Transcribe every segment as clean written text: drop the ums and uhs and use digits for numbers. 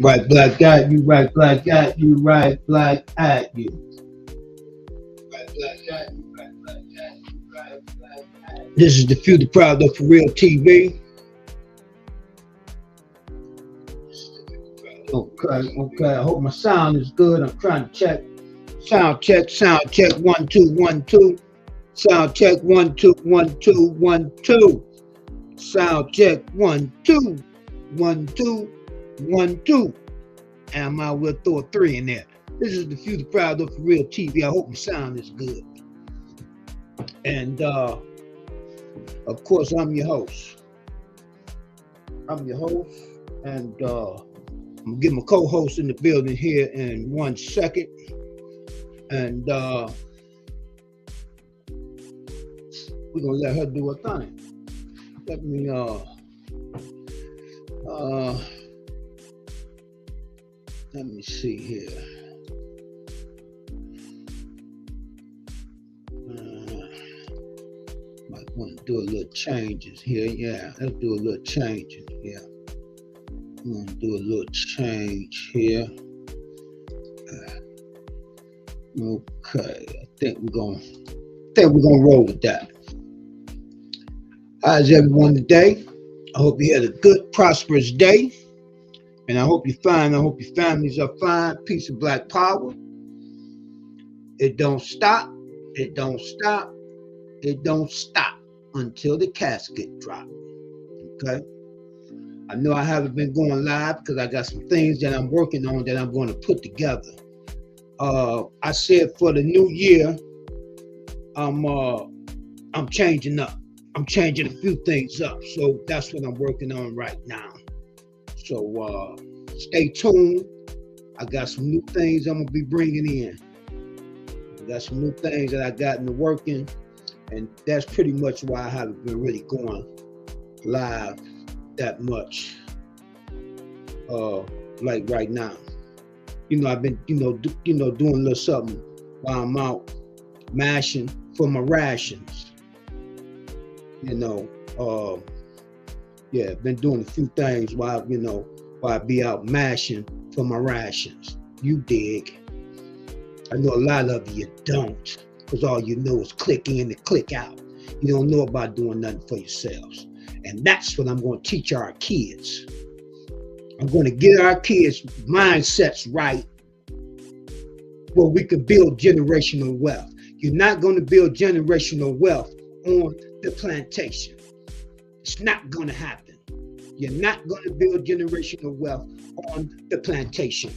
Right, black at you, right, black at you, right, black at you. Right, black at you, right, black at you, right, black at you. This is the Future Proud of For Real TV. Okay, okay. I hope my sound is good. I'm trying to check. Sound check, 1 2 1 2. Sound check, 1 2 1 2 1 2. Sound check, 1 2 1 2 1 2. And I might well throw a 3 in there. This is the Future Proud of For Real TV. I hope my sound is good. And of course, I'm your host. And I'm gonna get my co-host in the building here in 1 second. And we're gonna let her do her thing. Let me see here. Might want to do a little changes here. Yeah, let's do a little changes here. I'm gonna do a little change here. Okay, I think we're gonna roll with that. How's everyone today? I hope you had a good, prosperous day. And I hope you're fine. I hope your families are fine. Peace and black power. It don't stop. It don't stop. It don't stop until the casket drop. Okay? I know I haven't been going live because I got some things that I'm working on that I'm going to put together. I said for the new year, I'm changing up. I'm changing a few things up. So that's what I'm working on right now. So stay tuned. I got some new things I'm gonna be bringing in. I got some new things that I got in the working, and that's pretty much why I haven't been really going live that much. Like right now, I've been doing a little something while I'm out mashing for my rations. Been doing a few things while I be out mashing for my rations. You dig? I know a lot of you don't, because all you know is click in and click out. You don't know about doing nothing for yourselves. And that's what I'm going to teach our kids. I'm going to get our kids' mindsets right where we can build generational wealth. You're not going to build generational wealth on the plantation. It's not going to happen. You're not going to build generational wealth on the plantation.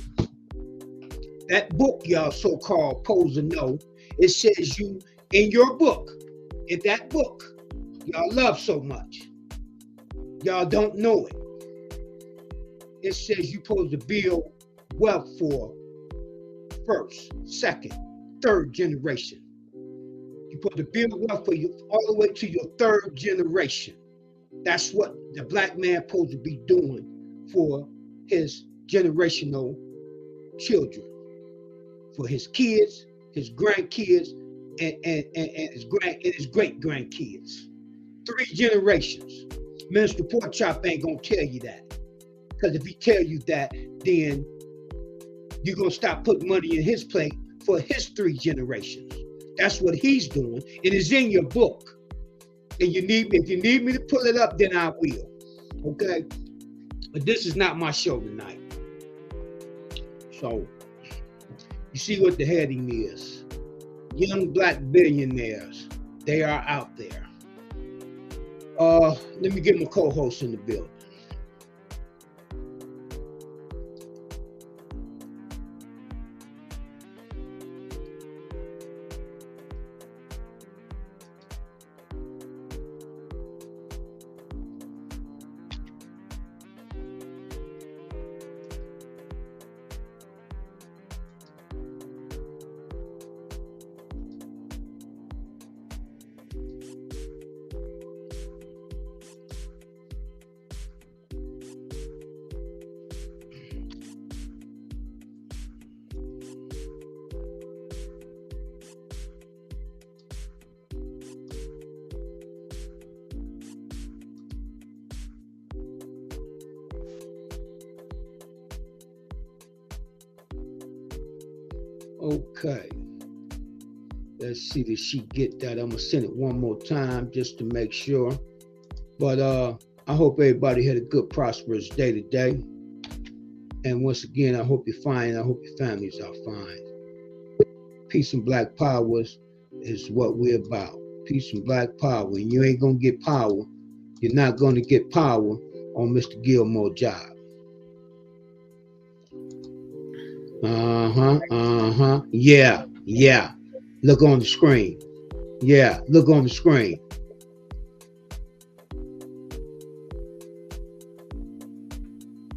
That book y'all so-called supposed to know, it says you in your book, in that book y'all love so much, y'all don't know it. It says you're supposed to build wealth for first, second, third generation. You're supposed to build wealth for you all the way to your third generation. That's what the black man supposed to be doing for his generational children, for his kids, his grandkids, and his great grandkids. 3 generations. Minister Pork Chop ain't gonna tell you that, because if he tell you that, then you're gonna stop putting money in his plate for his 3 generations. That's what he's doing. It is in your book. And if you need me to pull it up, then I will. Okay? But this is not my show tonight. So, you see what the heading is. Young black billionaires. They are out there. Let me get my co-host in the building. Okay. Let's see, did she get that? I'm gonna send it one more time just to make sure. But I hope everybody had a good, prosperous day today. And once again, I hope you're fine. I hope your families are fine. Peace and Black Power is what we're about. Peace and Black Power. And you ain't gonna get power. You're not gonna get power on Mr. Gilmore's job. Yeah. Look on the screen. Yeah, look on the screen.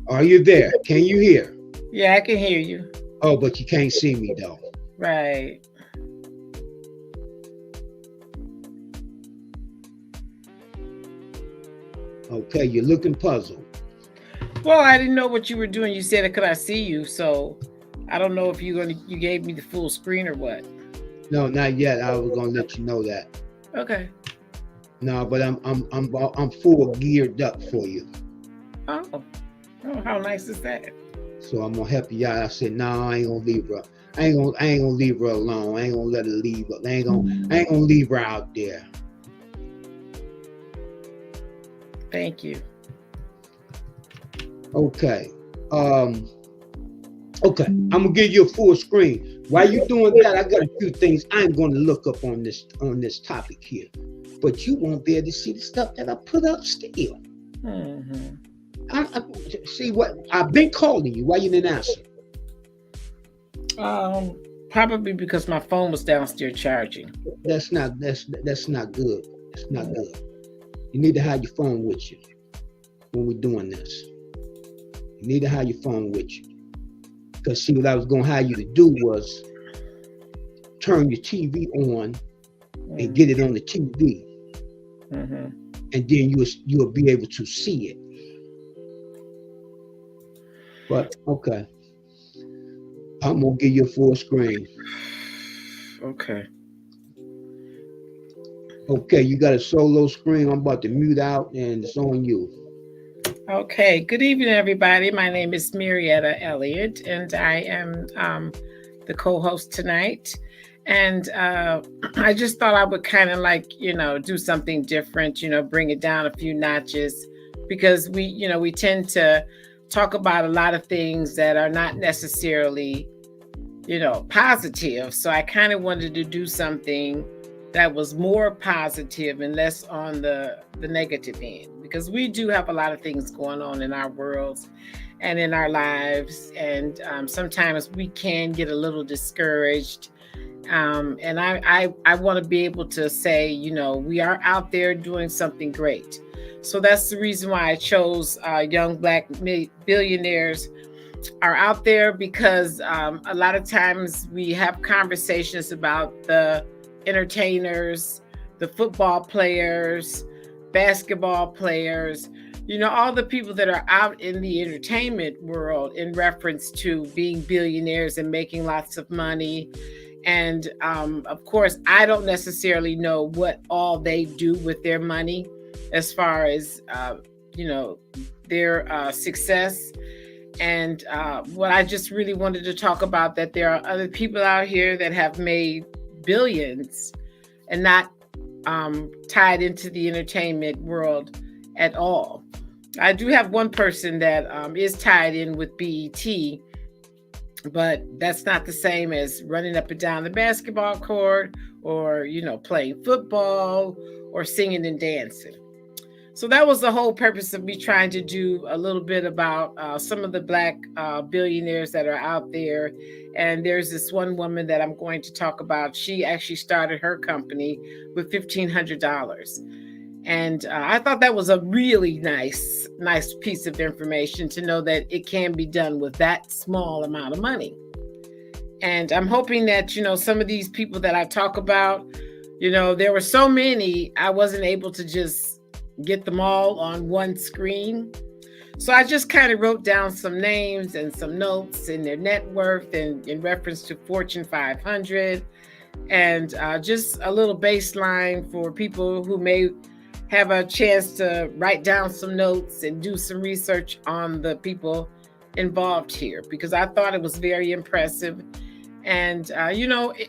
Are you there? Can you hear? Yeah, I can hear you. Oh, but you can't see me though. Right. Okay, you're looking puzzled. Well, I didn't know what you were doing. You said, "Could I see you?" So I don't know if you gave me the full screen or what. No, not yet. I was gonna let you know that. Okay. No, but I'm full geared up for you. Oh, how nice is that? So I'm gonna help you out. I said, no, I ain't gonna leave her. I ain't gonna leave her alone. I ain't gonna let her leave. I ain't gonna leave her out there. Thank you. Okay. Okay. I'm gonna give you a full screen. While you doing that, I got a few things I'm gonna look up on this topic here. But you won't be able to see the stuff that I put up still. Mm-hmm. I see what I've been calling you. Why you didn't answer? Probably because my phone was downstairs charging. That's not good. That's not good. You need to have your phone with you when we're doing this. You need to have your phone with you. Because see, what I was gonna have you to do was turn your TV on and get it on the TV, and then you'll be able to see it. But okay, I'm gonna give you a full screen. Okay. Okay, you got a solo screen. I'm about to mute out, and it's on you. Okay. Good evening, everybody. My name is Marietta Elliott, and I am the co-host tonight. And I just thought I would kind of do something different, bring it down a few notches, because we tend to talk about a lot of things that are not necessarily, positive. So I kind of wanted to do something that was more positive and less on the negative end, because we do have a lot of things going on in our worlds and in our lives. And sometimes we can get a little discouraged. And I want to be able to say, we are out there doing something great. So that's the reason why I chose Young Black Billionaires are out there, because a lot of times we have conversations about the entertainers, the football players, basketball players, all the people that are out in the entertainment world in reference to being billionaires and making lots of money. And of course, I don't necessarily know what all they do with their money as far as, their success. And what I just really wanted to talk about, that there are other people out here that have made billions and not tied into the entertainment world at all. I do have one person that is tied in with BET, but that's not the same as running up and down the basketball court, or, playing football, or singing and dancing. So that was the whole purpose of me trying to do a little bit about some of the Black billionaires that are out there. And there's this one woman that I'm going to talk about. She actually started her company with $1,500. And I thought that was a really nice piece of information, to know that it can be done with that small amount of money. And I'm hoping that, some of these people that I talk about, there were so many, I wasn't able to just get them all on one screen. So I just kind of wrote down some names and some notes and their net worth, and in reference to Fortune 500, and just a little baseline for people who may have a chance to write down some notes and do some research on the people involved here, because I thought it was very impressive. And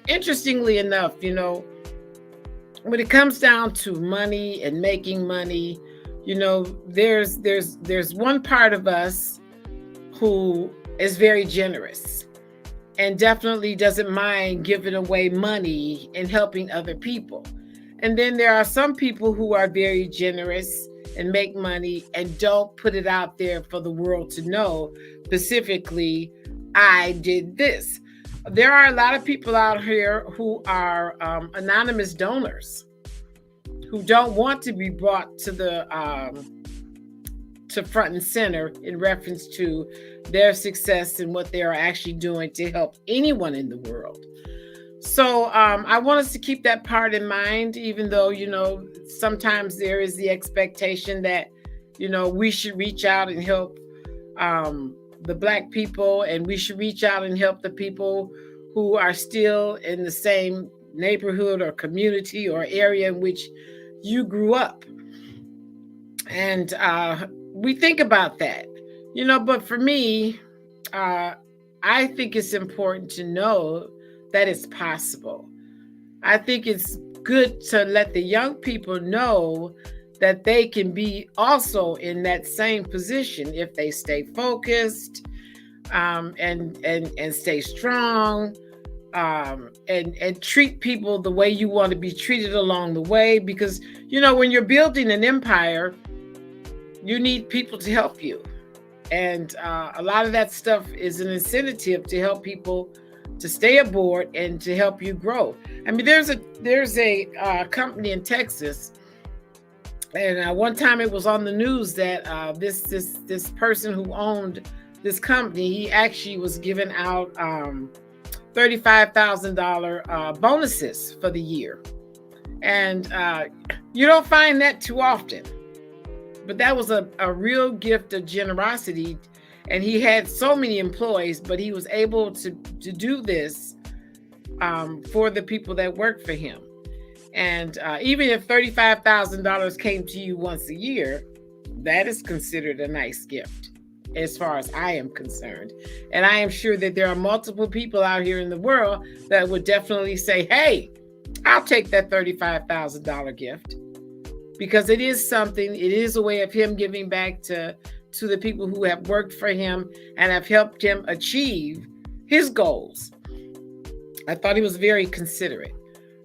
interestingly enough, when it comes down to money and making money, there's one part of us who is very generous and definitely doesn't mind giving away money and helping other people. And then there are some people who are very generous and make money and don't put it out there for the world to know, specifically, I did this. There are a lot of people out here who are anonymous donors who don't want to be brought to the to front and center in reference to their success and what they are actually doing to help anyone in the world. So I want us to keep that part in mind, even though, sometimes there is the expectation that, we should reach out and help the Black people, and we should reach out and help the people who are still in the same neighborhood or community or area in which you grew up. And we think about that, but for me, I think it's important to know that it's possible. I think it's good to let the young people know that they can be also in that same position if they stay focused, and stay strong, and treat people the way you want to be treated along the way. Because when you're building an empire, you need people to help you, and a lot of that stuff is an incentive to help people to stay aboard and to help you grow. I mean, there's a company in Texas, and one time it was on the news that this person who owned this company, he actually was giving out $35,000 bonuses for the year, and you don't find that too often. But that was a real gift of generosity. And he had so many employees, but he was able to do this for the people that work for him. And even if $35,000 came to you once a year, that is considered a nice gift, as far as I am concerned. And I am sure that there are multiple people out here in the world that would definitely say, hey, I'll take that $35,000 gift. Because it is something, it is a way of him giving back to the people who have worked for him and have helped him achieve his goals. I thought he was very considerate.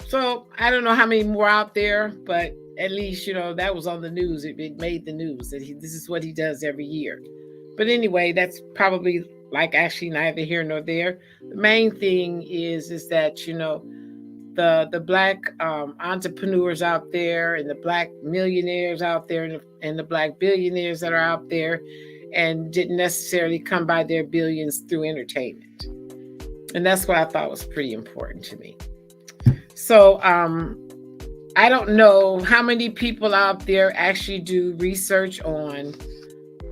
So I don't know how many more out there, but at least, that was on the news. It made the news that this is what he does every year. But anyway, that's probably actually neither here nor there. The main thing is that, the Black entrepreneurs out there, and the Black millionaires out there, and the Black billionaires that are out there, and didn't necessarily come by their billions through entertainment. And that's what I thought was pretty important to me. So I don't know how many people out there actually do research on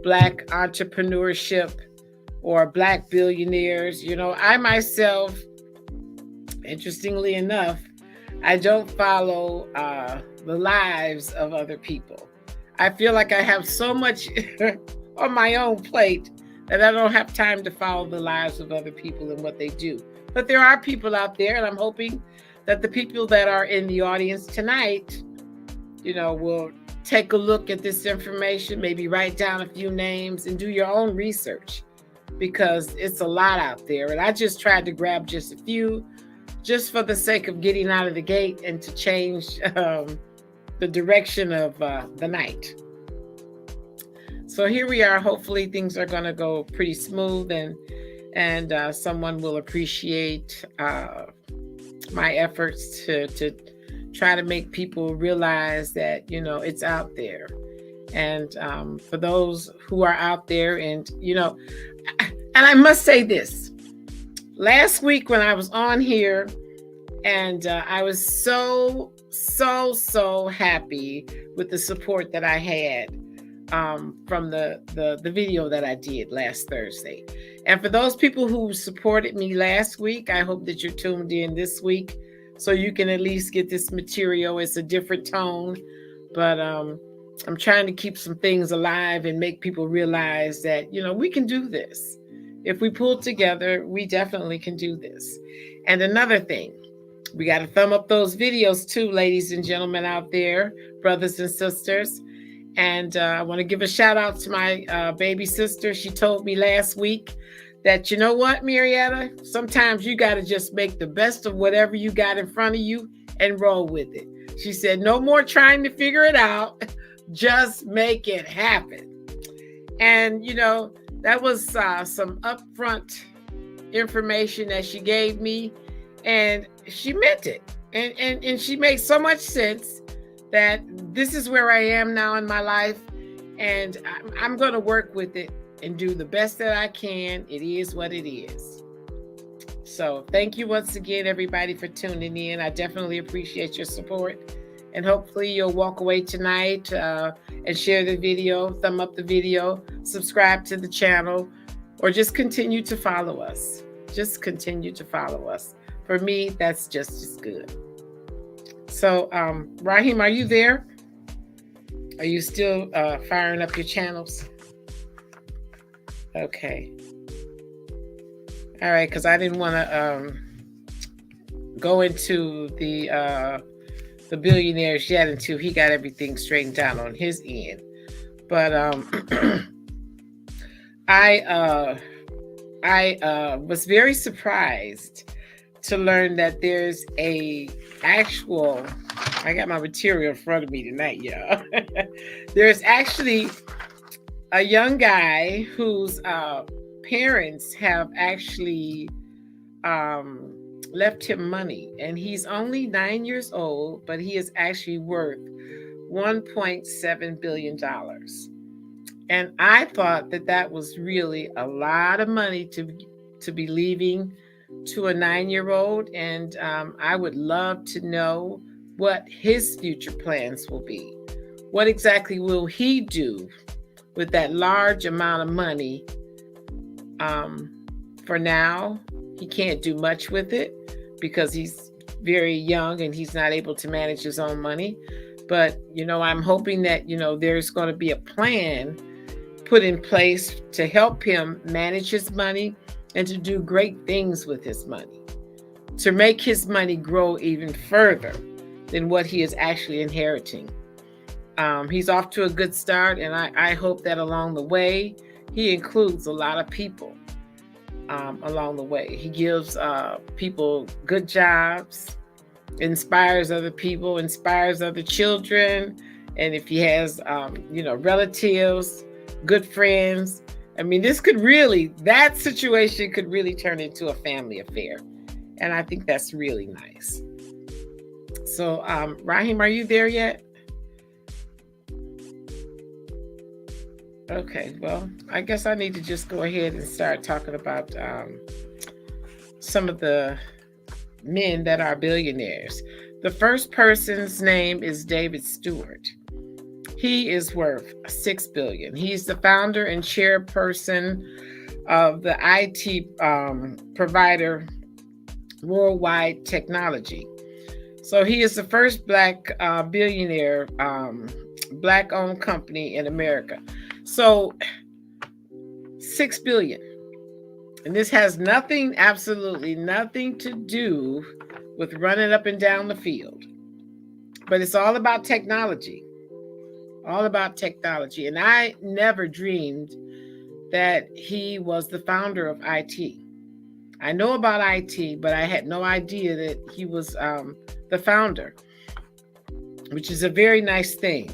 Black entrepreneurship or Black billionaires. I myself, interestingly enough, I don't follow the lives of other people. I feel like I have so much on my own plate that I don't have time to follow the lives of other people and what they do. But there are people out there, and I'm hoping that the people that are in the audience tonight, will take a look at this information, maybe write down a few names and do your own research, because it's a lot out there. And I just tried to grab just a few, just for the sake of getting out of the gate and to change the direction of the night. So here we are. Hopefully things are going to go pretty smooth, and someone will appreciate my efforts to try to make people realize that, it's out there. And for those who are out there, and I must say this. Last week when I was on here, and I was so happy with the support that I had from the video that I did last Thursday. And for those people who supported me last week, I hope that you're tuned in this week so you can at least get this material. It's a different tone, but I'm trying to keep some things alive and make people realize that, we can do this. if we pull together, we definitely can do this. And another thing, we got to thumb up those videos too, ladies and gentlemen out there, brothers and sisters. And I want to give a shout out to my baby sister. She told me last week that, you know what, Marietta, sometimes you got to just make the best of whatever you got in front of you and roll with it. She said, no more trying to figure it out. Just make it happen. And, you know, that was some upfront information that she gave me, and she meant it. And she made so much sense that this is where I am now in my life, and I'm going to work with it and do the best that I can. It is what it is. So thank you once again, everybody, for tuning in. I definitely appreciate your support. And hopefully you'll walk away tonight and share the video, thumb up the video, subscribe to the channel, or just continue to follow us. Just continue to follow us. For me, that's just as good. So, Raheem, are you there? Are you still firing up your channels? Okay. All right, because I didn't want to go into the billionaires yet until he got everything straightened out on his end. But I was very surprised to learn that there's a actual, I got my material in front of me tonight, y'all. There's actually a young guy whose parents have actually left him money, and he's only 9 years old, but he is actually worth $1.7 billion. And I thought that that was really a lot of money to be leaving to a 9-year-old. And I would love to know what his future plans will be. What exactly will he do with that large amount of money? For now, he can't do much with it because he's very young and he's not able to manage his own money. But, you know, I'm hoping that, you know, there's going to be a plan put in place to help him manage his money and to do great things with his money, to make his money grow even further than what he is actually inheriting. He's off to a good start, and I hope that along the way, he includes a lot of people along the way. He gives people good jobs, inspires other people, inspires other children. And if he has, relatives, good friends, I mean, that situation could really turn into a family affair. And I think that's really nice. So, Raheem, are you there yet? Okay, well, I guess I need to just go ahead and start talking about some of the men that are billionaires. The first person's name is David Stewart. He is worth $6 billion. He's the founder and chairperson of the IT provider Worldwide Technology. So he is the first Black billionaire, Black-owned company in America. So $6 billion. And this has absolutely nothing to do with running up and down the field. But it's all about technology. All about technology. And I never dreamed that he was the founder of IT. I know about IT, but I had no idea that he was the founder, which is a very nice thing.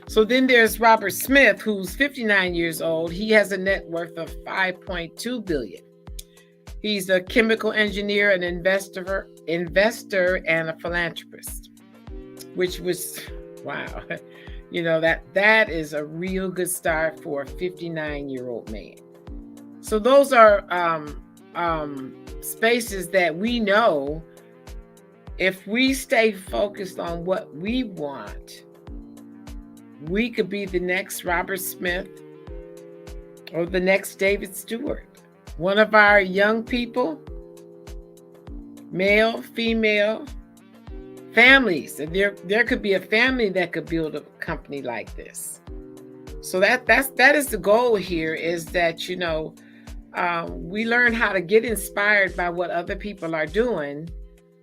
So then there's Robert Smith, who's 59 years old. He has a net worth of $5.2 billion. He's a chemical engineer, an investor, and a philanthropist, which was, wow. You know, that is a real good start for a 59-year-old man. So those are spaces that we know if we stay focused on what we want, we could be the next Robert Smith or the next David Stewart. One of our young people, male, female, families. And there could be a family that could build a company like this. So that is the goal here, is that, you know, we learn how to get inspired by what other people are doing,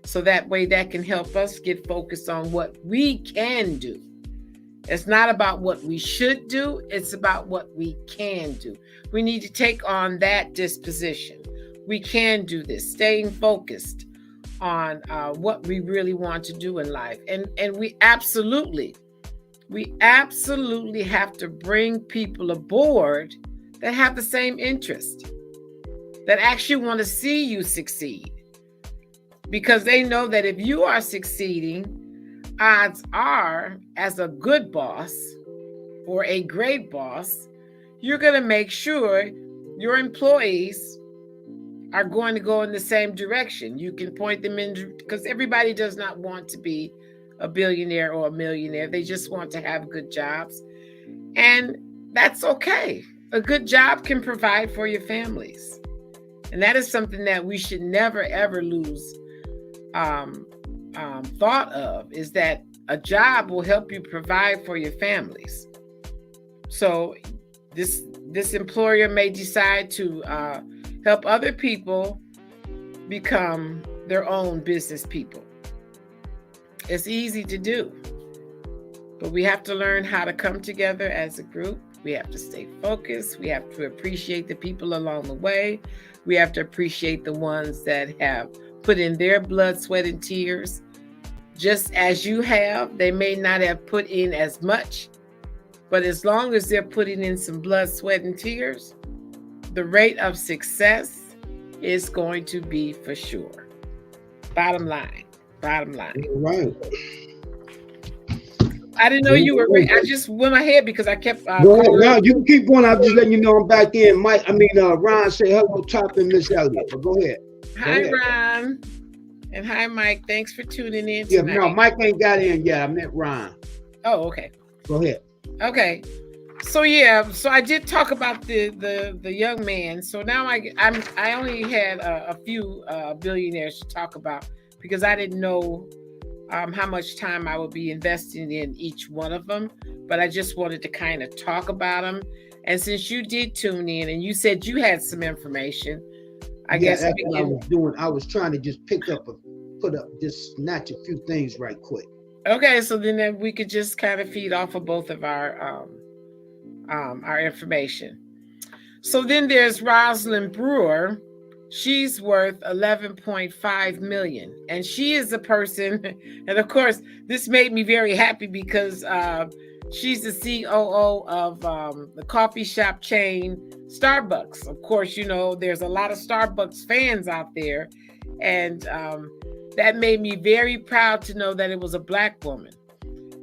so that way that can help us get focused on what we can do. It's not about what we should do, it's about what we can do. We need to take on that disposition. We can do this, staying focused on what we really want to do in life. And we absolutely have to bring people aboard that have the same interest, that actually want to see you succeed. Because they know that if you are succeeding, odds are, as a good boss or a great boss, you're going to make sure your employees are going to go in the same direction. You can point them in, because everybody does not want to be a billionaire or a millionaire. They just want to have good jobs. And that's okay. A good job can provide for your families. And that is something that we should never, ever lose thought of, is that a job will help you provide for your families. So this employer may decide to help other people become their own business people. It's easy to do, but we have to learn how to come together as a group. We have to stay focused. We have to appreciate the people along the way. We have to appreciate the ones that have put in their blood, sweat, and tears. Just as you have, they may not have put in as much, but as long as they're putting in some blood, sweat, and tears, the rate of success is going to be for sure. Bottom line. Right. I didn't know you were ready. I just went ahead because I kept. Go ahead. Now you can keep going. I'm just letting you know I'm back in. Ron, say hello, Top and Miss Elliott. But go ahead. Hi, Ron. And hi, Mike. Thanks for tuning in tonight. Yeah, no, Mike ain't got in yet. I meant Ron. Oh, okay. Go ahead. Okay. So I did talk about the young man. So now I only had a few billionaires to talk about, because I didn't know how much time I would be investing in each one of them. But I just wanted to kind of talk about them. And since you did tune in and you said you had some information, I guess that's what I was doing. I was trying to just snatch a few things right quick. Okay, so then we could just kind of feed off of both of our information. So then there's Rosalind Brewer. She's worth $11.5 million, and she is a person. And of course, this made me very happy because she's the COO of the coffee shop chain Starbucks. Of course, there's a lot of Starbucks fans out there, and that made me very proud to know that it was a Black woman.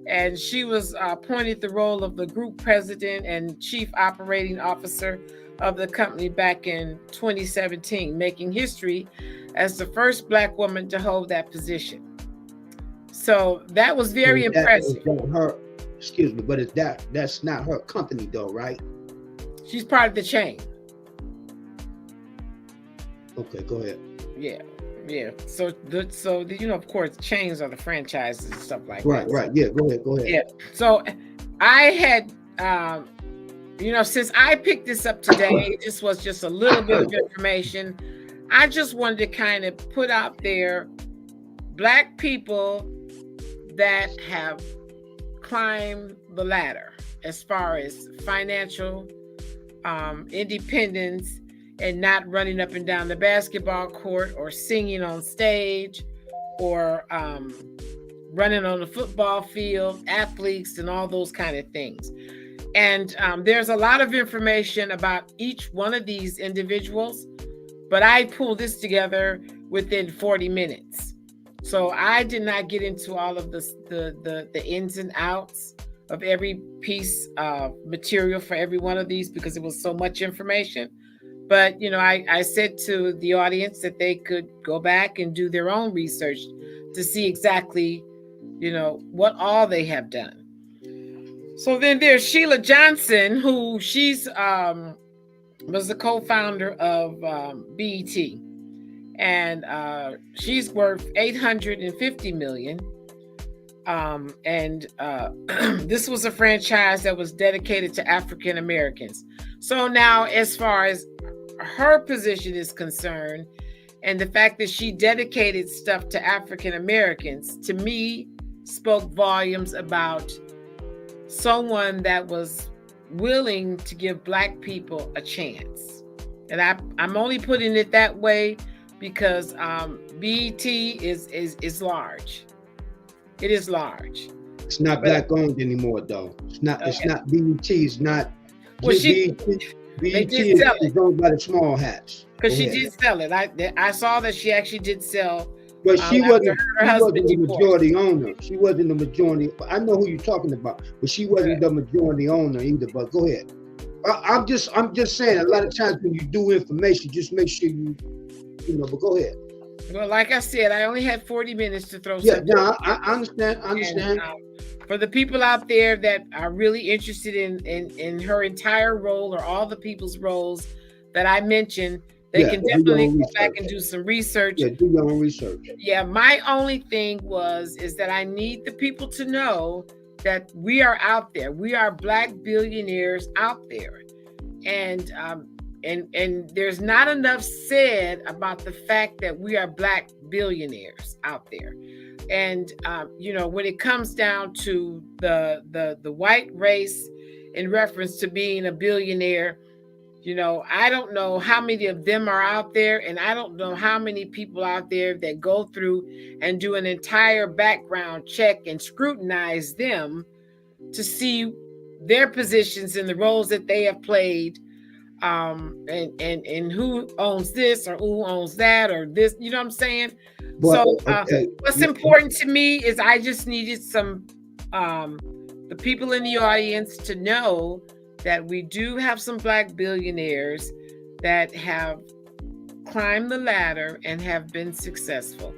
And she was appointed the role of the group president and chief operating officer of the company back in 2017, making history as the first Black woman to hold that position. So that was very impressive. Excuse me, but that's not her company though, right? She's part of the chain. Okay, go ahead. Yeah. So of course, chains are the franchises and stuff like that. Right. Yeah, go ahead. Yeah. So I had, since I picked this up today, this was just a little bit of information. I just wanted to kind of put out there Black people that have climbed the ladder as far as financial independence, and not running up and down the basketball court or singing on stage or running on the football field, athletes and all those kind of things. And there's a lot of information about each one of these individuals, but I pulled this together within 40 minutes. So I did not get into all of the ins and outs of every piece of material for every one of these, because it was so much information. But, I said to the audience that they could go back and do their own research to see exactly, what all they have done. So then there's Sheila Johnson, who she's was the co-founder of BET. And she's worth $850 million. This was a franchise that was dedicated to African Americans. So now, as far as her position is concerned, and the fact that she dedicated stuff to African Americans, to me, spoke volumes about someone that was willing to give Black people a chance. And I'm only putting it that way because BET is large. It is large. It's not Black owned anymore, though. It's not. Okay. It's not BET. It's not. Well, BET is owned by the small hats. Because she did sell it. I saw that she actually did sell. But she wasn't the majority owner. She wasn't the majority. I know who you're talking about, but she wasn't the majority owner either. But go ahead. I'm just saying. A lot of times when you do information, just make sure you know. But go ahead. Well, like I said, I only had 40 minutes to throw. Yeah, no, I understand. And, for the people out there that are really interested in her entire role or all the people's roles that I mentioned, they can definitely go back and do some research. Yeah, do your own research. Yeah, my only thing is that I need the people to know that we are out there. We are Black billionaires out there. And there's not enough said about the fact that we are Black billionaires out there. And when it comes down to the white race in reference to being a billionaire, I don't know how many of them are out there, and I don't know how many people out there that go through and do an entire background check and scrutinize them to see their positions and the roles that they have played, and who owns this or who owns that or this, you know what I'm saying? Well, What's important to me is I just needed the people in the audience to know that we do have some Black billionaires that have climbed the ladder and have been successful.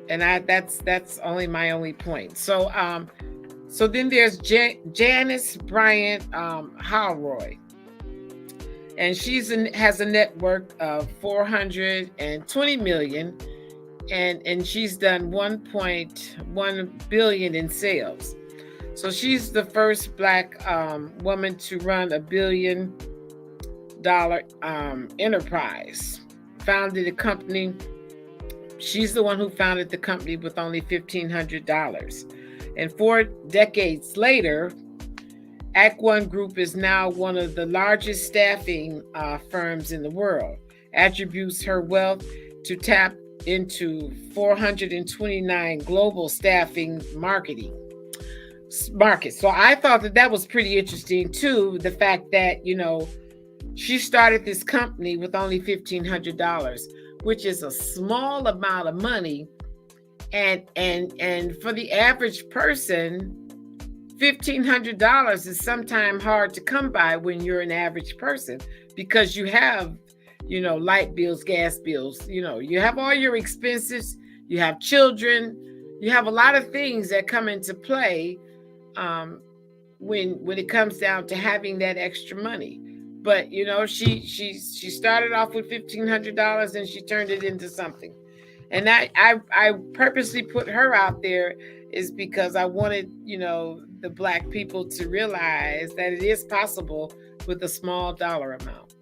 And that's only my only point. So then there's Janice Bryant Howroy. And has a net worth of $420 million, and she's done 1.1 billion in sales. So she's the first Black woman to run $1 billion enterprise. Founded a company. She's the one who founded the company with only $1,500. And 4 decades later, Act One Group is now one of the largest staffing firms in the world. Attributes her wealth to tap into 429 global staffing markets. So I thought that was pretty interesting too. The fact that, she started this company with only $1,500, which is a small amount of money. And for the average person, $1,500 is sometimes hard to come by when you're an average person, because you have, light bills, gas bills, you have all your expenses, you have children, you have a lot of things that come into play when it comes down to having that extra money. But she started off with $1,500 and she turned it into something. And I purposely put her out there is because I wanted, the Black people to realize that it is possible with a small dollar amount.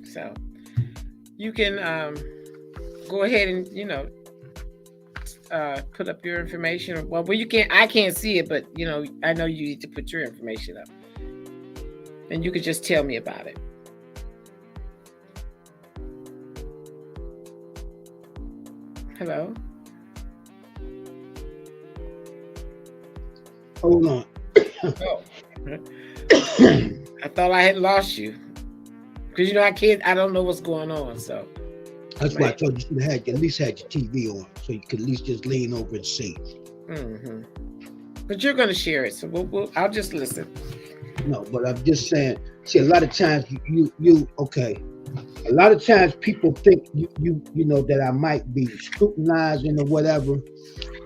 So you can go ahead and, put up your information. Well, you can't, I can't see it, but I know you need to put your information up, and you could just tell me about it. Hello? Hold on. Oh. I thought I had lost you. Because I don't know what's going on. So that's why I told you should have at least had your TV on, so you could at least just lean over and see. Mm-hmm. But you're going to share it, so I'll just listen. No, but I'm just saying. See, a lot of times you okay. A lot of times people think you know that I might be scrutinizing or whatever.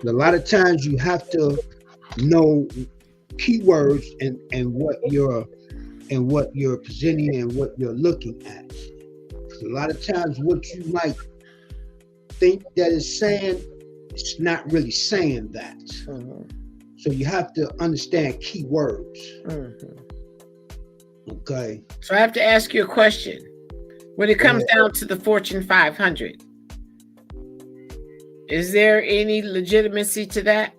But a lot of times you have to know keywords and what you're presenting and what you're looking at. A lot of times what you might think that is saying, it's not really saying that. Mm-hmm. So you have to understand keywords. Mm-hmm. Okay. So I have to ask you a question. When it comes down to the Fortune 500, is there any legitimacy to that?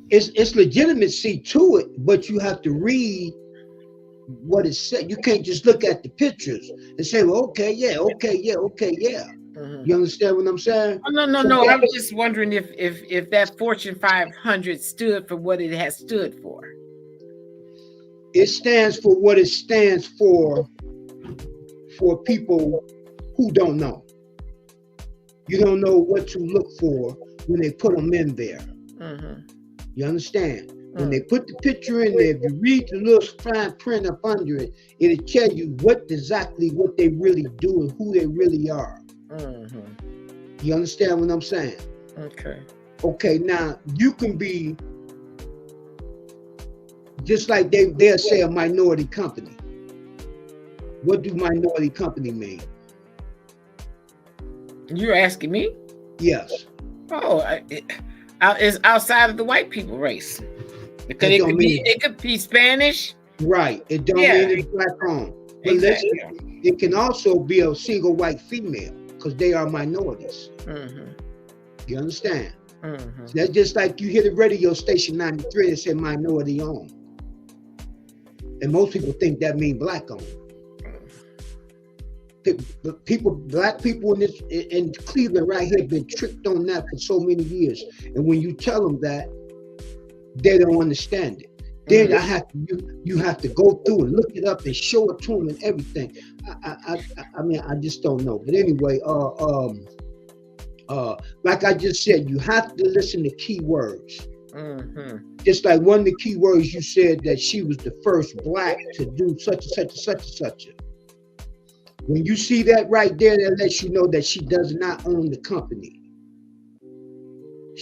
It's legitimacy to it, but you have to read what it said. You can't just look at the pictures and say, well, okay, yeah, okay, yeah, okay, yeah. You understand what I'm saying? Oh, no. I was just wondering if that Fortune 500 stood for what it has stood for. It stands for what it stands for people who don't know. You don't know what to look for when they put them in there. You understand? When they put the picture in there, if you read the little fine print up under it, it'll tell you exactly what they really do and who they really are. You understand what I'm saying? Okay. Okay, now you can be just like they'll say a minority company. What do minority company mean? You're asking me? Yes. Oh, it's outside of the white people race. Because it could be Spanish. Right. It don't mean it's black owned. But exactly. Listen, it can also be a single white female because they are minorities. You understand? So that's just like you hear the radio station 93 that said minority owned. And most people think that means black owned. Black people in Cleveland right here have been tricked on that for so many years. And when you tell them that, they don't understand it. Then you have to go through and look it up and show it to them and everything. I mean, I just don't know. But anyway, like I just said, you have to listen to key words. Just like one of the key words you said that she was the first black to do such and such and such and such. When you see that right there, that lets you know that she does not own the company.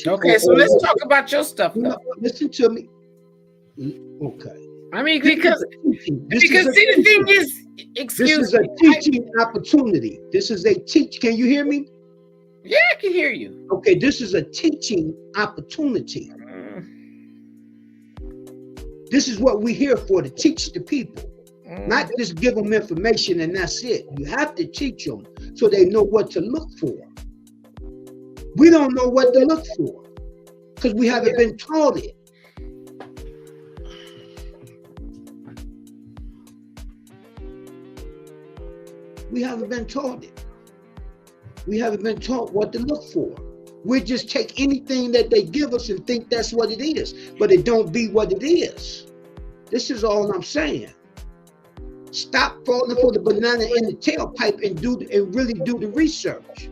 Okay, so let's talk about your stuff, though. Listen to me. Okay. I mean, because see, the thing is, excuse me. This is a teaching opportunity. This is a teach. Can you hear me? Yeah, I can hear you. Okay, this is a teaching opportunity. This is what we're here for, to teach the people. Not just give them information and that's it. You have to teach them so they know what to look for. We don't know what to look for because we haven't been taught it. We haven't been taught it. We haven't been taught what to look for. We just take anything that they give us and think that's what it is, but it don't be what it is. This is all I'm saying. Stop falling for the banana in the tailpipe and really do the research.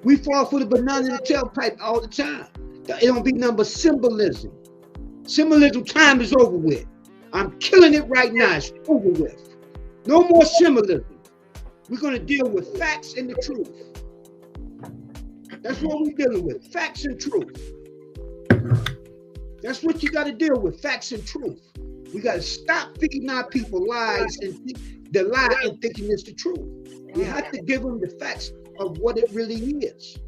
We fall for the banana in the tailpipe all the time. It don't be nothing but symbolism. Symbolism time is over with. I'm killing it right now. It's over with. No more symbolism. We're going to deal with facts and the truth. That's what we're dealing with. Facts and truth. That's what you got to deal with. Facts and truth. We got to stop feeding our people lies and the lie and thinking it's the truth. We have to give them the facts of what it really is.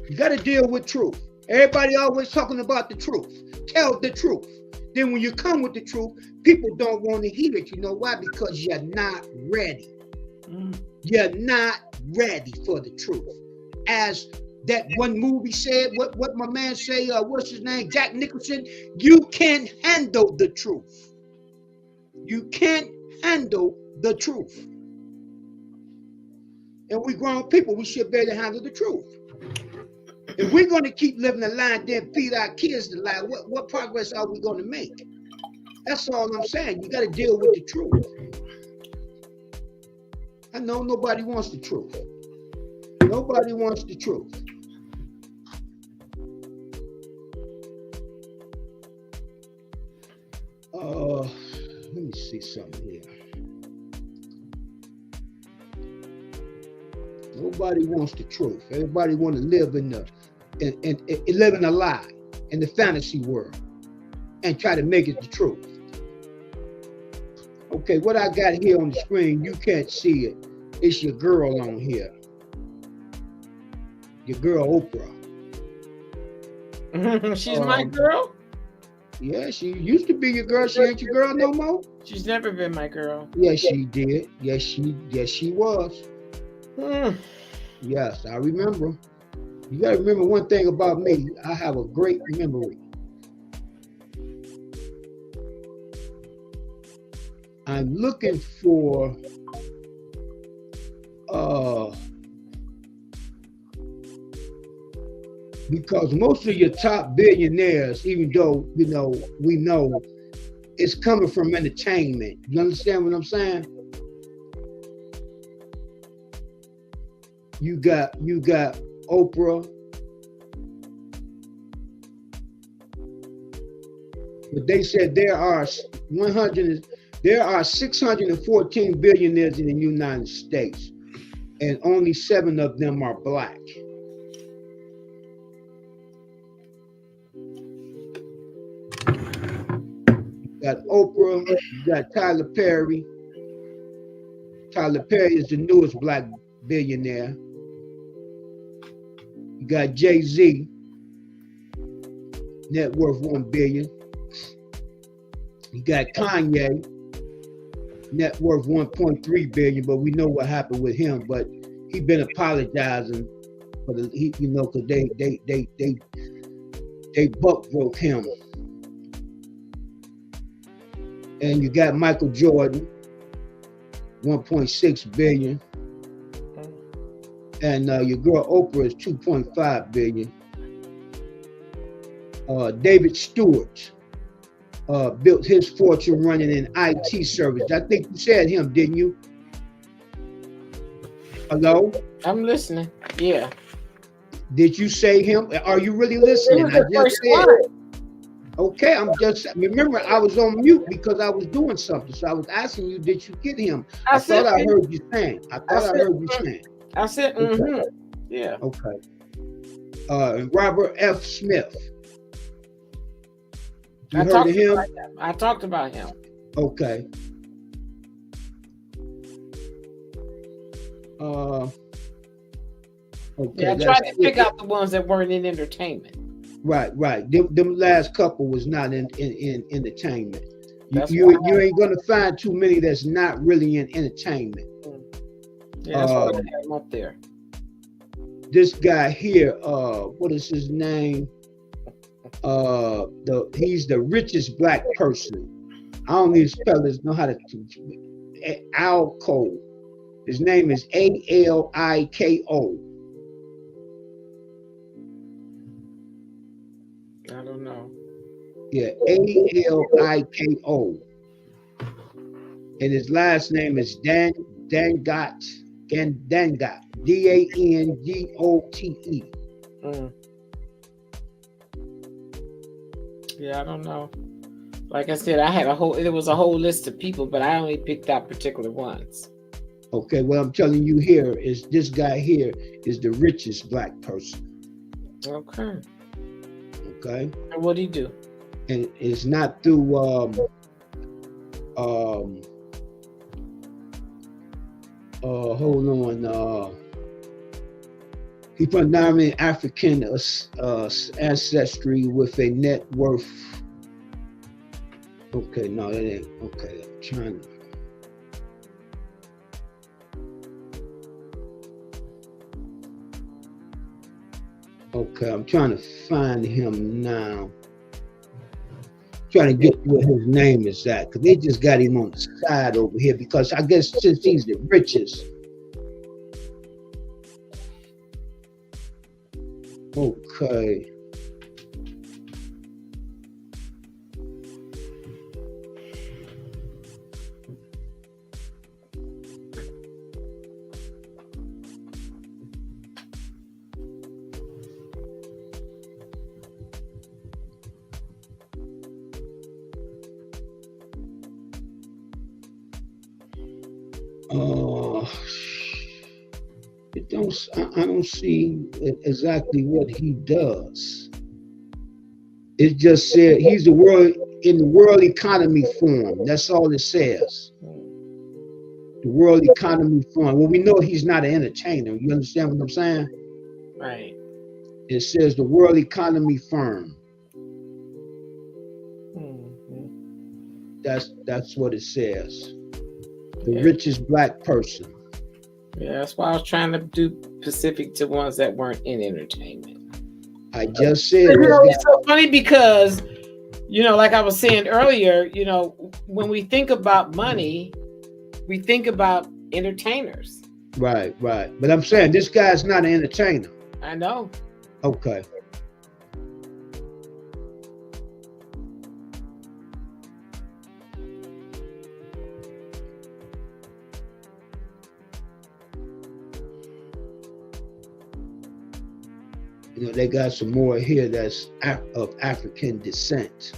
You got to deal with truth. Everybody always talking about the truth. Tell the truth. Then when you come with the truth, people don't want to hear it. You know why? Because you're not ready. You're not ready for the truth. As that one movie said, what my man say, what's his name, Jack Nicholson, you can't handle the truth. You can't handle the truth. And we grown people, we should be able to handle the truth. If we're going to keep living a lie and then feed our kids the lie, what progress are we going to make? That's all I'm saying. You got to deal with the truth. I know nobody wants the truth. Nobody wants the truth. Let me see something here. Nobody wants the truth. Everybody want to live in live in a lie in the fantasy world and try to make it the truth. Okay, what I got here on the screen, you can't see it. It's your girl on here. Your girl Oprah. She's my girl? Yeah, she used to be your girl. She ain't your girl no more? She's never been my girl. Yes, she did. Yes, she was. Yes, I remember. You gotta remember one thing about me. I have a great memory. I'm looking for because most of your top billionaires, even though we know it's coming from entertainment. You understand what I'm saying? You got Oprah, but they said there are 614 billionaires in the United States, and only 7 of them are black. You got Oprah, you got Tyler Perry. Tyler Perry is the newest black billionaire. You got Jay-Z, net worth $1 billion. You got Kanye, net worth $1.3 billion, but we know what happened with him. But he been apologizing for because they buck broke him. And you got Michael Jordan, 1.6 billion. And your girl Oprah is 2.5 billion. David Stewart built his fortune running an IT service. I think you said him, didn't you? Hello? I'm listening. Yeah. Did you say him? Are you really listening? I just said. Okay, I'm just remember I was on mute because I was doing something. So I was asking you, did you get him? I thought I heard you saying. I heard you saying. I said, okay. Yeah. Okay. Robert F. Smith. You heard of him? I talked about him. Okay. Okay. Yeah, I tried to pick out the ones that weren't in entertainment. Right. Them last couple was not in entertainment. You ain't gonna find too many that's not really in entertainment. Yeah, that's why I have him up there. This guy here, what is his name? He's the richest black person. I don't even spell this. Know how to Aliko. His name is Aliko. I don't know. Yeah, Aliko. And his last name is Dangote. Dangote. Dangote. Yeah, I don't know. Like I said, there was a whole list of people, but I only picked out particular ones. Okay, what I'm telling you here is this guy here is the richest black person. Okay. Okay. And what do he do? And it's not through hold on, he predominantly African ancestry with a net worth. Okay, no, that ain't okay. I'm trying to. Okay, I'm trying to find him now. Trying to get where his name is at, because they just got him on the side over here, because I guess since he's the richest. Okay. I don't see exactly what he does. It just said he's in the World Economy Forum. That's all it says. The World Economy Fund. Well, we know he's not an entertainer. You understand what I'm saying? Right. It says the World Economy Firm. That's what it says. The richest black person. Yeah, that's why I was trying to do specific to ones that weren't in entertainment. I just said it's so funny because, like I was saying earlier, when we think about money, we think about entertainers. Right. But I'm saying this guy's not an entertainer. I know. Okay. They got some more here that's of African descent.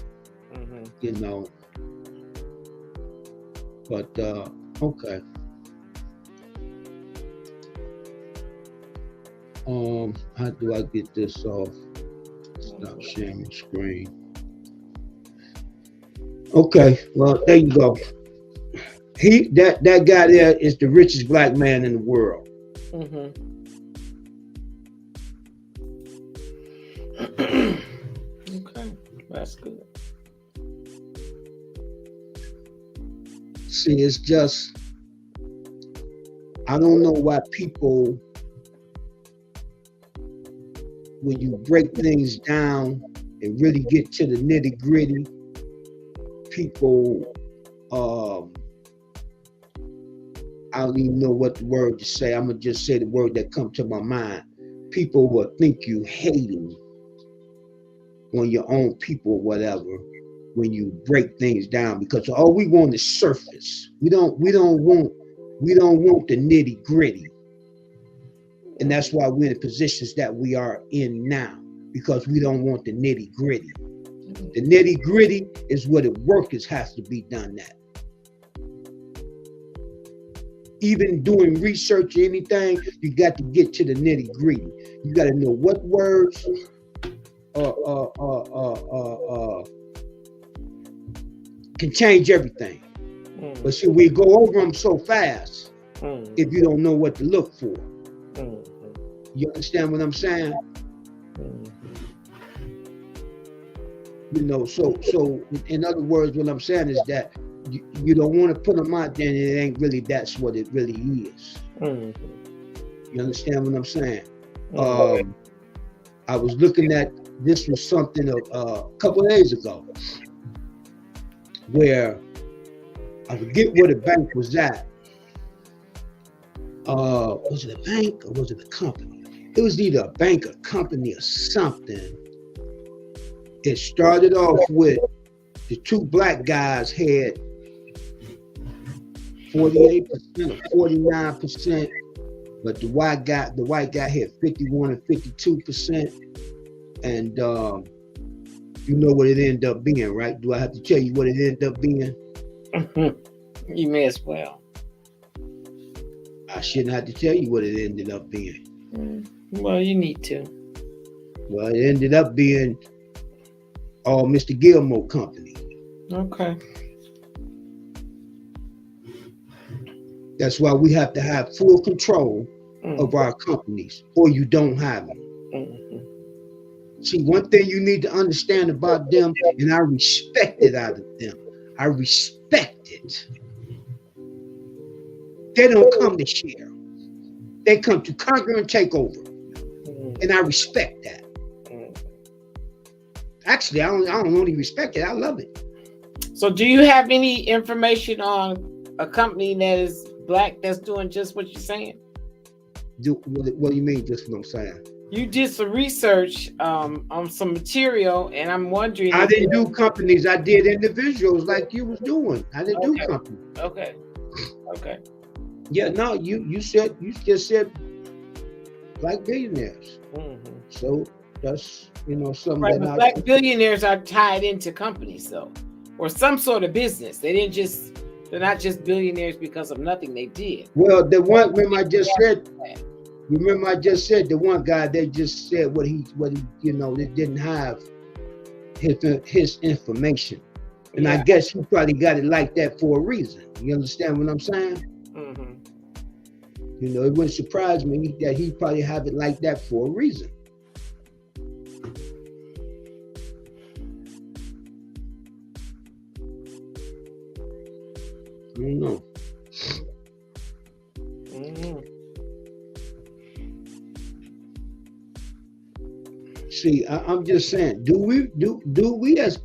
But okay. How do I get this off? Stop sharing screen. Okay, well there you go. That guy there is the richest black man in the world. Okay, that's good. See, it's just, I don't know why people, when you break things down and really get to the nitty gritty, people, I don't even know what the word to say. I'm gonna just say the word that comes to my mind. People will think you hating on your own people or whatever when you break things down, because all we want is surface. We don't want the nitty gritty. And that's why we're in the positions that we are in now, because we don't want the nitty gritty. The nitty gritty is where the workers has to be done at. Even doing research or anything, you got to get to the nitty gritty. You got to know what words can change everything. But see, we go over them so fast if you don't know what to look for. You understand what I'm saying? So in other words, what I'm saying is that you don't want to put them out there and it ain't really, that's what it really is. You understand what I'm saying? I was looking at, this was something a couple of days ago where I forget where the bank was at. Was it a bank or was it a company? It was either a bank, a company, or something. It started off with the two black guys had 48% or 49%, but the white guy had 51 and 52%. And you know what it ended up being, right? Do I have to tell you what it ended up being? You may as well. I shouldn't have to tell you what it ended up being. Well, you need to. Well, it ended up being all Mr. Gilmore Company. Okay. That's why we have to have full control of our companies, or you don't have them. See, one thing you need to understand about them, and I respect it out of them. I respect it. They don't come to share. They come to conquer and take over. And I respect that. Actually, I don't only respect it, I love it. So do you have any information on a company that is black that's doing just what you're saying? What do you mean, just what I'm saying? You did some research on some material, and I'm wondering. I didn't do companies. I did individuals like you was doing. I didn't do companies. Okay. Yeah, no, you just said black billionaires. So that's something right, that black billionaires are tied into companies though, or some sort of business. They're not just billionaires because of nothing they did. Well, the one remember I just said the one guy, they just said what he they didn't have his information. And I guess he probably got it like that for a reason. You understand what I'm saying? You know, it wouldn't surprise me that he probably have it like that for a reason. I don't know. See, I'm just saying, do we as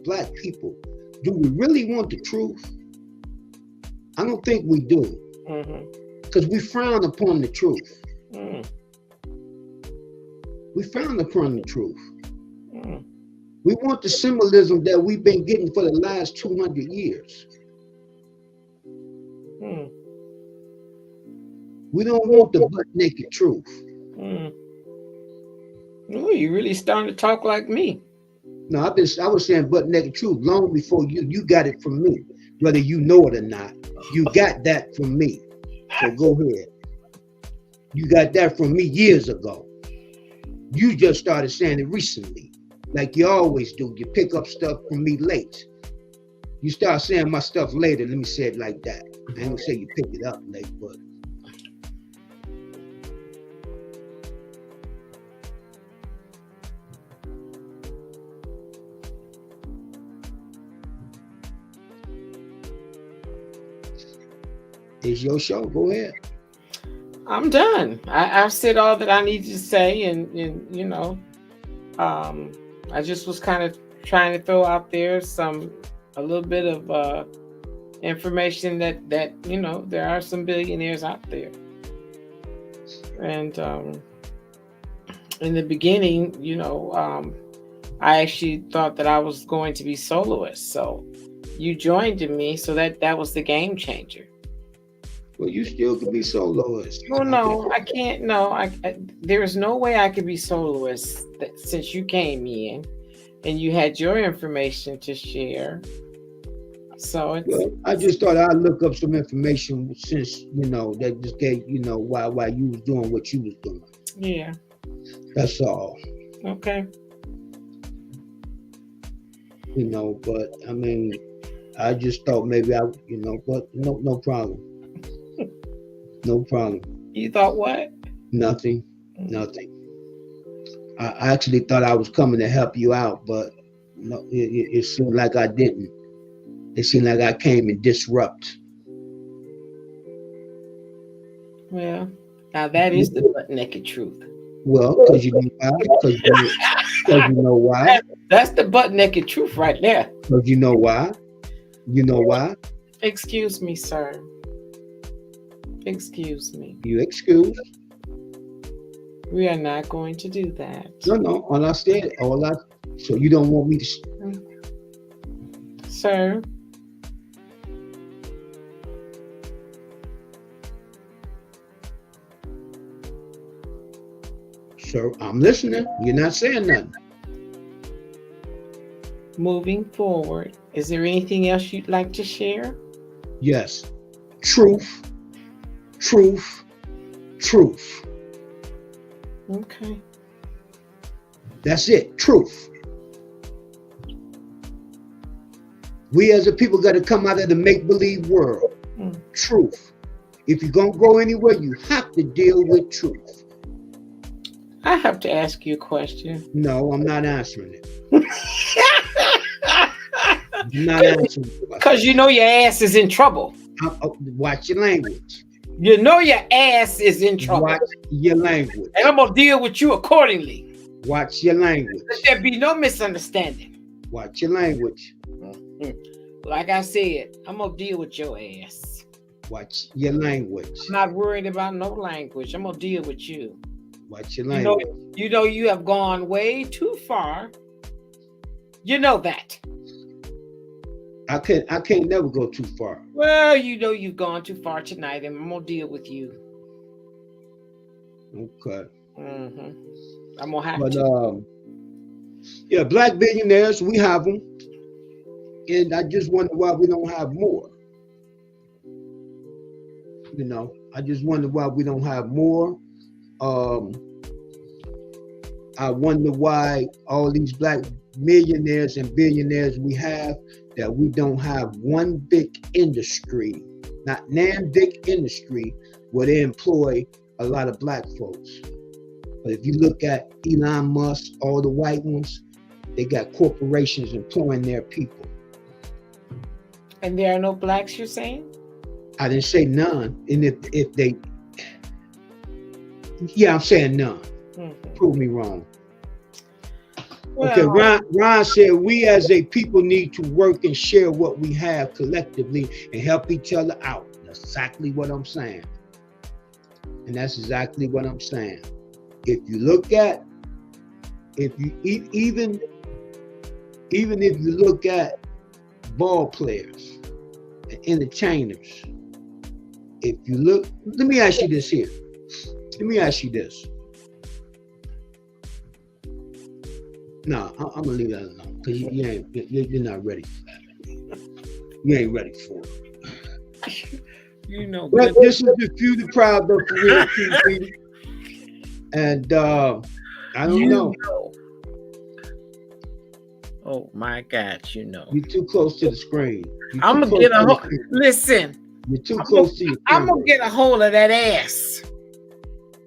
black people, do we really want the truth? I don't think we do, because we frown upon the truth. We frown upon the truth. We want the symbolism that we've been getting for the last 200 years. We don't want the butt naked truth. Oh, you really starting to talk like me. No, I was saying butt naked truth long before you got it from me, whether you know it or not. You got that from me. So go ahead. You got that from me years ago. You just started saying it recently, like you always do. You pick up stuff from me late. You start saying my stuff later. Let me say it like that. I ain't gonna say you pick it up late, but it's your show. Go ahead. I'm done. I've said all that I need to say, and you know, I just was kind of trying to throw out there a little bit of information that you know, there are some billionaires out there, and in the beginning, you know, I actually thought that I was going to be soloist, so you joined me, so that was the game changer. Well, you still could be soloist. Oh no, I can't. No, there is no way I could be soloist since you came in and you had your information to share. So it's. Well, I just thought I'd look up some information since, you know, that just gave, you know, why you was doing what you was doing. Yeah. That's all. Okay. You know, but I mean, I just thought maybe you know, but no problem. No problem. You thought what? Nothing. I actually thought I was coming to help you out, but no, it seemed like I didn't. It seemed like I came and disrupt. Well, now that is the butt naked truth. Well, because you know why? Because you know why? That's the butt naked truth right there. Because you know why? You know why? Excuse me, sir. Excuse me. You excuse? We are not going to do that. No. So you don't want me to? Sir. Sir, I'm listening. You're not saying nothing. Moving forward, is there anything else you'd like to share? Yes. Truth. Okay. That's it. Truth. We as a people got to come out of the make-believe world. Truth. If you're going to go anywhere, you have to deal with truth. I have to ask you a question. No, I'm not answering it. I'm not answering it. Because you know your ass is in trouble. Watch your language. You know your ass is in trouble. Watch your language. And I'm going to deal with you accordingly. Watch your language. Let there be no misunderstanding. Watch your language. Like I said, I'm going to deal with your ass. Watch your language. I'm not worried about no language. I'm going to deal with you. Watch your language. You know you have gone way too far. You know that. I can't never go too far. Well, you know you've gone too far tonight, and I'm gonna deal with you. Okay. I'm gonna have to. Yeah, black billionaires, we have them, and I just wonder why we don't have more. You know, I just wonder why we don't have more. I wonder why all these black millionaires and billionaires we have, that we don't have one big industry not Nam-Dick industry where they employ a lot of black folks. But if you look at Elon Musk, all the white ones, they got corporations employing their people. And there are no blacks, you're saying? I didn't say none. And if they, yeah, I'm saying none. Mm-hmm. Prove me wrong. Well, okay, Ron said, we as a people need to work and share what we have collectively and help each other out. That's exactly what I'm saying. And that's exactly what I'm saying. If you look at, even if you look at ball players and entertainers, if you look, let me ask you this here. Let me ask you this. No, I'm gonna leave that alone because you're not ready for that. You ain't ready for it. You know. But this is the Few the Proud though for real TV. And I don't know. Oh my God, you know. You're too close to the screen. I'm gonna get a hold. Listen. You're too close to your camera. I'm gonna get a hold of that ass.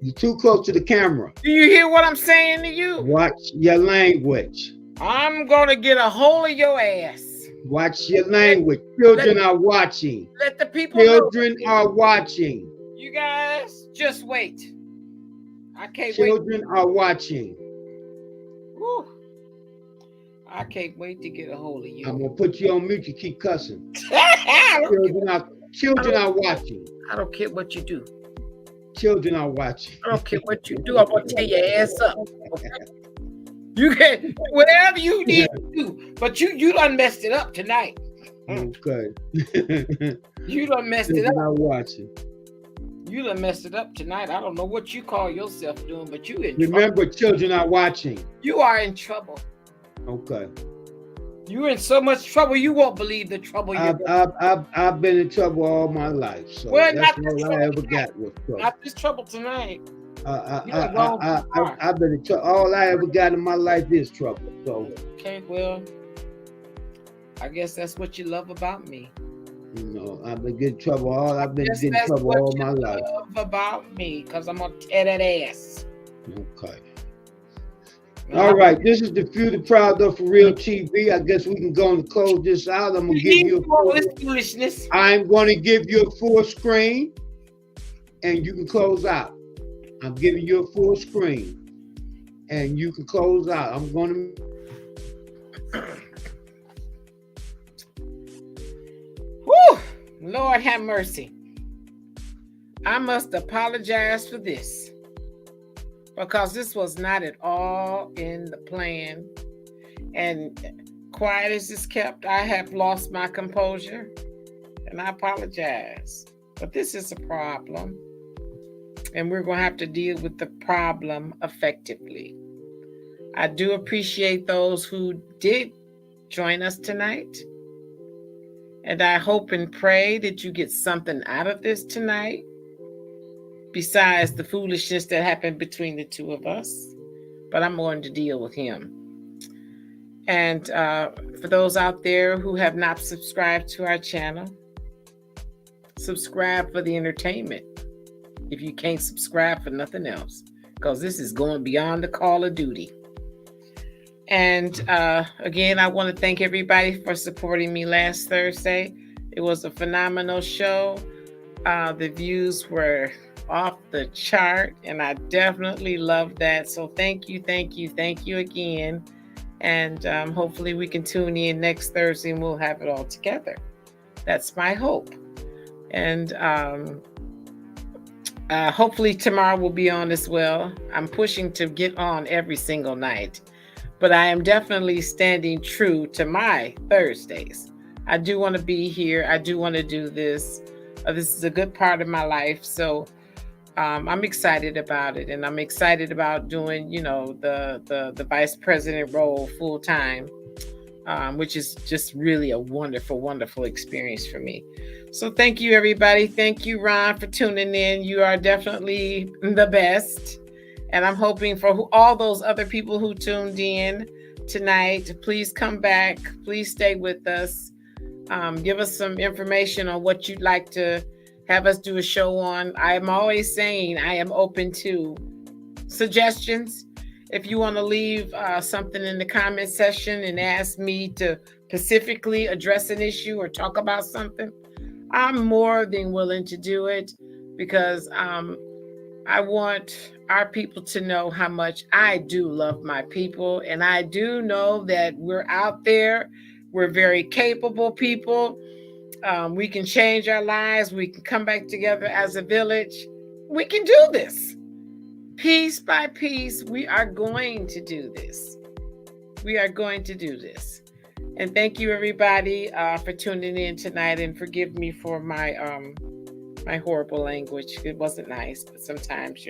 You're too close to the camera. Do you hear what I'm saying to you? Watch your language. I'm gonna get a hold of your ass. Watch your language. Children are watching. Let the people Children are watching. You guys, just wait. I can't wait. Children are watching. Woo. I can't wait to get a hold of you. I'm gonna put you on mute. You keep cussing. Children are watching. I don't care what you do. Children are watching. I don't care what you do. I'm gonna tear your ass up. Okay? You can whatever you need to do, but you done messed it up tonight. Okay. You done messed Children it up. Are watching. You done messed it up tonight. I don't know what you call yourself doing, but you in Remember, trouble. Children are watching. You are in trouble. Okay. You're in so much trouble, you won't believe the trouble you're in. I've been in trouble all my life. So well, that's all I ever got was trouble. Not this trouble tonight. I've been in trouble. All I ever got in my life is trouble. So okay, well, I guess that's what you love about me. You know, I've been getting trouble. I've been getting trouble all my life. Love about me, because I'm gonna tear that ass. Okay. All right, this is the Few the Proud though for real TV. I guess we can go and close this out. I'm gonna give you foolishness. I'm gonna give you a full screen, and you can close out. I'm giving you a full screen, and you can close out. I'm gonna. Whew, Lord have mercy. I must apologize for this. Because this was not at all in the plan. And quiet as it's kept, I have lost my composure. And I apologize. But this is a problem. And we're going to have to deal with the problem effectively. I do appreciate those who did join us tonight. And I hope and pray that you get something out of this tonight. Besides the foolishness that happened between the two of us. But I'm going to deal with him. And for those out there who have not subscribed to our channel, subscribe for the entertainment. If you can't subscribe for nothing else. Because this is going beyond the call of duty. And again, I want to thank everybody for supporting me last Thursday. It was a phenomenal show. The views were off the chart, and I definitely love that. So thank you again. And hopefully we can tune in next Thursday and we'll have it all together. That's my hope. And hopefully tomorrow will be on as well. I'm pushing to get on every single night, but I am definitely standing true to my Thursdays. I do want to be here. I do want to do this. This is a good part of my life. So I'm excited about it, and I'm excited about doing, the vice president role full time, which is just really a wonderful, wonderful experience for me. So thank you, everybody. Thank you, Ron, for tuning in. You are definitely the best, and I'm hoping for all those other people who tuned in tonight, please come back. Please stay with us. Give us some information on what you'd like to have us do a show on. I'm always saying I am open to suggestions. If you want to leave something in the comment section and ask me to specifically address an issue or talk about something, I'm more than willing to do it, because I want our people to know how much I do love my people. And I do know that we're out there. We're very capable people. We can change our lives. We can come back together as a village. We can do this. Piece by piece, we are going to do this. We are going to do this. And thank you, everybody, for tuning in tonight. And forgive me for my my horrible language. It wasn't nice, but sometimes,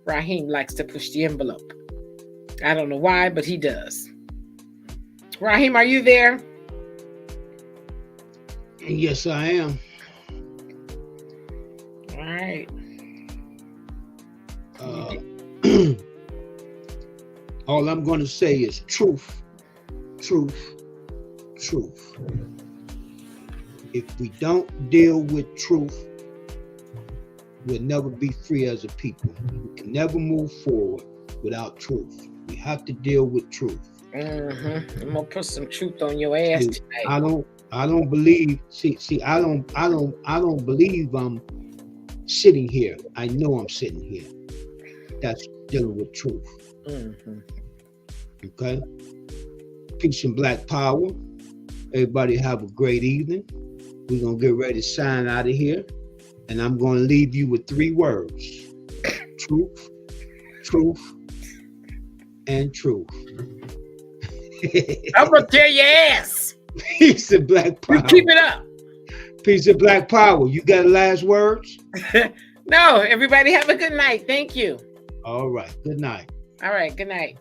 Raheem likes to push the envelope. I don't know why, but he does. Raheem, are you there? Yes, I am. All right. All I'm going to say is truth, truth, truth. If we don't deal with truth, we'll never be free as a people. We can never move forward without truth. We have to deal with truth. Mm-hmm. I'm gonna put some truth on your ass tonight. I don't believe. I don't believe I'm sitting here. I know I'm sitting here. That's dealing with truth. Mm-hmm. Okay. Peace and black power. Everybody have a great evening. We're gonna get ready to sign out of here, and I'm gonna leave you with 3 words: truth, truth, and truth. I'm gonna tear your ass. Peace and black power. You keep it up. Peace and black power. You got last words? No, everybody have a good night. Thank you. All right. Good night. All right. Good night.